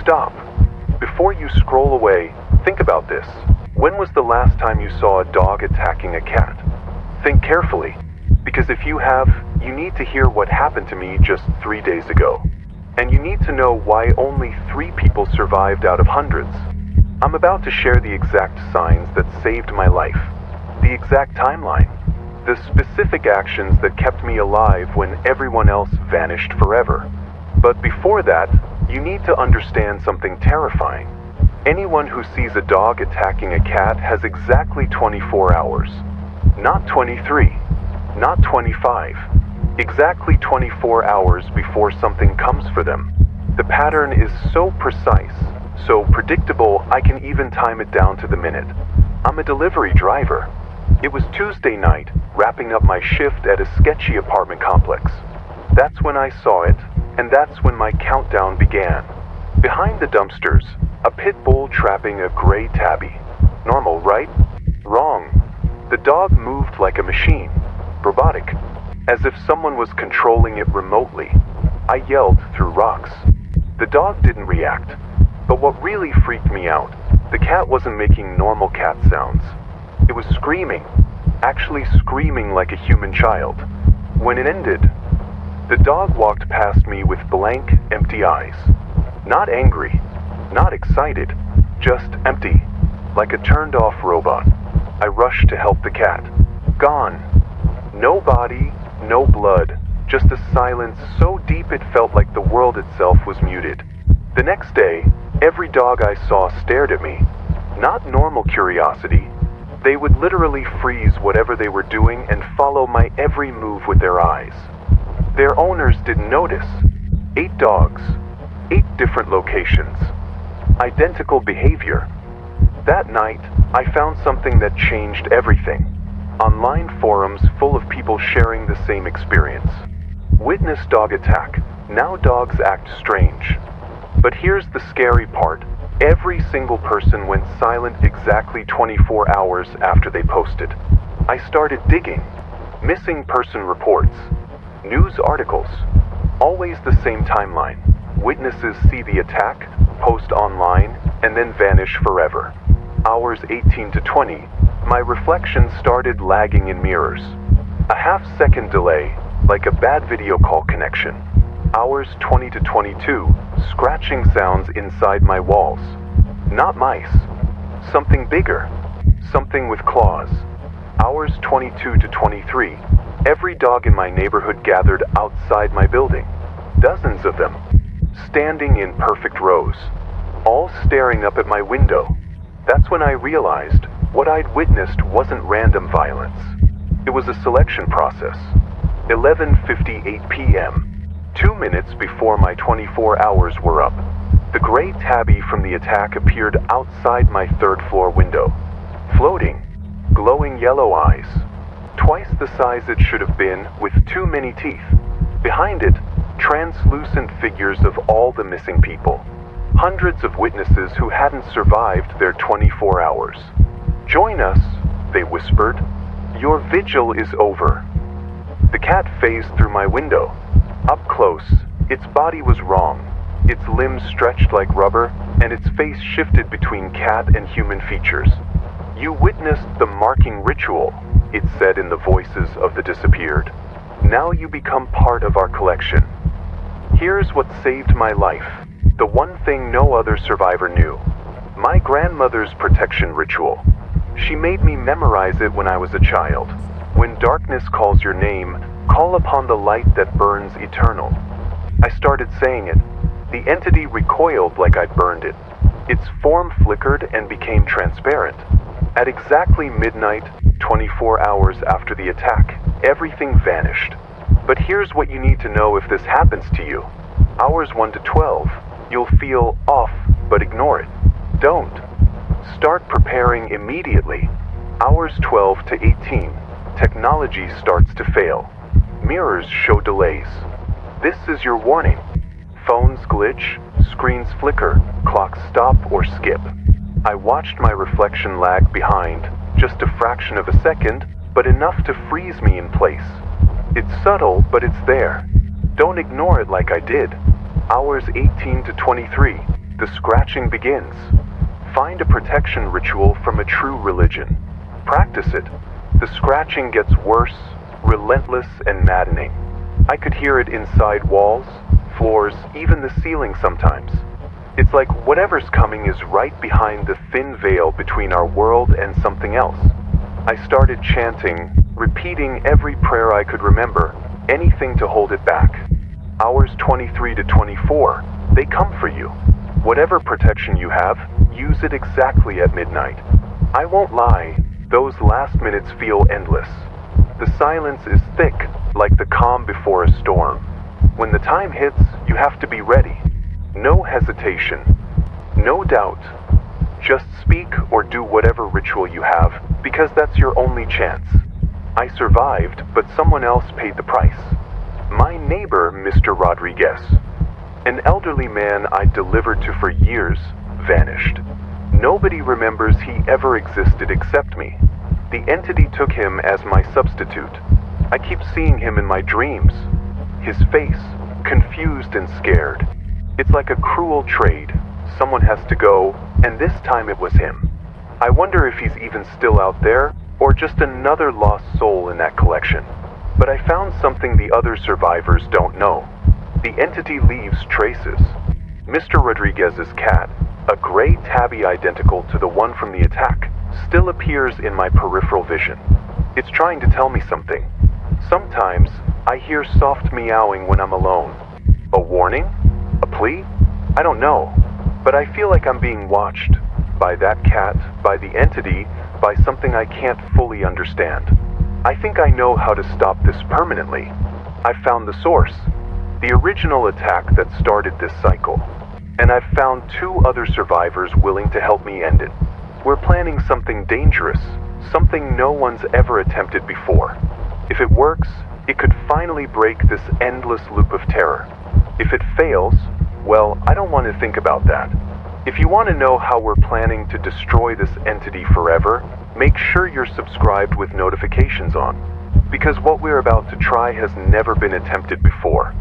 stop. Before you scroll away, think about this. When was the last time you saw a dog attacking a cat? Think carefully, because if you have, you need to hear what happened to me just 3 days ago. And you need to know why only 3 people survived out of hundreds. I'm about to share the exact signs that saved my life, the exact timeline, the specific actions that kept me alive when everyone else vanished forever. But before that, you need to understand something terrifying. Anyone who sees a dog attacking a cat has exactly 24 hours. Not 23, not 25. Exactly 24 hours before something comes for them. The pattern is so precise, so predictable, I can even time it down to the minute. I'm a delivery driver. It was Tuesday night, wrapping up my shift at a sketchy apartment complex. That's when I saw it, and that's when my countdown began. Behind the dumpsters, a pit bull trapping a gray tabby. Normal, right? Wrong. The dog moved like a machine, robotic, as if someone was controlling it remotely. I yelled through rocks. The dog didn't react. But what really freaked me out, the cat wasn't making normal cat sounds. It was screaming, actually screaming like a human child. When it ended, the dog walked past me with blank, empty eyes. Not angry, not excited, just empty, like a turned-off robot. I rushed to help the cat. Gone. No body, no blood, just a silence so deep it felt like the world itself was muted. The next day, every dog I saw stared at me. Not normal curiosity. They would literally freeze whatever they were doing and follow my every move with their eyes. Their owners didn't notice. 8 dogs, 8 different locations, identical behavior. That night, I found something that changed everything. Online forums full of people sharing the same experience. Witness dog attack. Now dogs act strange. But here's the scary part. Every single person went silent exactly 24 hours after they posted. I started digging. Missing person reports. News articles. Always the same timeline. Witnesses see the attack, post online, and then vanish forever. Hours 18 to 20, my reflection started lagging in mirrors. A half-second delay, like a bad video call connection. Hours 20 to 22, scratching sounds inside my walls. Not mice. Something bigger. Something with claws. Hours 22 to 23, every dog in my neighborhood gathered outside my building. Dozens of them, standing in perfect rows, all staring up at my window. That's when I realized what I'd witnessed wasn't random violence. It was a selection process. 11:58 p.m., 2 minutes before my 24 hours were up. The gray tabby from the attack appeared outside my 3rd floor window, floating, glowing yellow eyes, twice the size it should have been, with too many teeth. Behind it, translucent figures of all the missing people. Hundreds of witnesses who hadn't survived their 24 hours. "Join us," they whispered. "Your vigil is over." The cat phased through my window. Up close, its body was wrong. Its limbs stretched like rubber, and its face shifted between cat and human features. "You witnessed the marking ritual," it said in the voices of the disappeared. "Now you become part of our collection." Here's what saved my life. The one thing no other survivor knew. My grandmother's protection ritual. She made me memorize it when I was a child. When darkness calls your name, call upon the light that burns eternal. I started saying it. The entity recoiled like I'd burned it. Its form flickered and became transparent. At exactly midnight, 24 hours after the attack, everything vanished. But here's what you need to know if this happens to you. Hours 1 to 12, you'll feel off, but ignore it. Don't. Start preparing immediately. Hours 12 to 18, technology starts to fail. Mirrors show delays. This is your warning. Phones glitch, screens flicker, clocks stop or skip. I watched my reflection lag behind, just a fraction of a second, but enough to freeze me in place. It's subtle, but it's there. Don't ignore it like I did. Hours 18 to 23, The scratching begins. Find a protection ritual from a true religion. Practice it. The scratching gets worse, relentless, and maddening. I could hear it inside walls, floors, even the ceiling sometimes. It's like whatever's coming is right behind the thin veil between our world and something else. I started chanting, repeating every prayer I could remember, anything to hold it back. Hours 23 to 24, they come for you. Whatever protection you have, use it exactly at midnight. I won't lie, those last minutes feel endless. The silence is thick, like the calm before a storm. When the time hits, you have to be ready. No hesitation, no doubt. Just speak or do whatever ritual you have, because that's your only chance. I survived, but someone else paid the price. My neighbor, Mr. Rodriguez. An elderly man I delivered to for years, vanished. Nobody remembers he ever existed except me. The entity took him as my substitute. I keep seeing him in my dreams. His face, confused and scared. It's like a cruel trade. Someone has to go, and this time it was him. I wonder if he's even still out there, or just another lost soul in that collection. But I found something the other survivors don't know. The entity leaves traces. Mr. Rodriguez's cat, a gray tabby identical to the one from the attack, still appears in my peripheral vision. It's trying to tell me something. Sometimes, I hear soft meowing when I'm alone. A warning? A plea? I don't know. But I feel like I'm being watched. By that cat, by the entity, by something I can't fully understand. I think I know how to stop this permanently. I've found the source. The original attack that started this cycle. And I've found 2 other survivors willing to help me end it. We're planning something dangerous, something no one's ever attempted before. If it works, it could finally break this endless loop of terror. If it fails, well, I don't want to think about that. If you want to know how we're planning to destroy this entity forever, make sure you're subscribed with notifications on. Because what we're about to try has never been attempted before.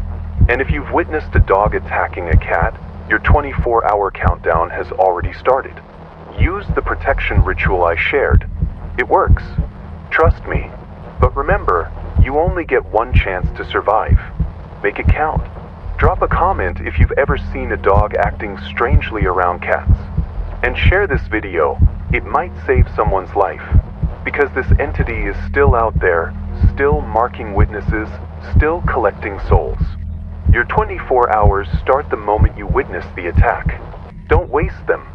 And if you've witnessed a dog attacking a cat, your 24-hour countdown has already started. Use the protection ritual I shared. It works. Trust me. But remember, you only get one chance to survive. Make it count. Drop a comment if you've ever seen a dog acting strangely around cats. And share this video. It might save someone's life. Because this entity is still out there, still marking witnesses, still collecting souls. Your 24 hours start the moment you witness the attack. Don't waste them.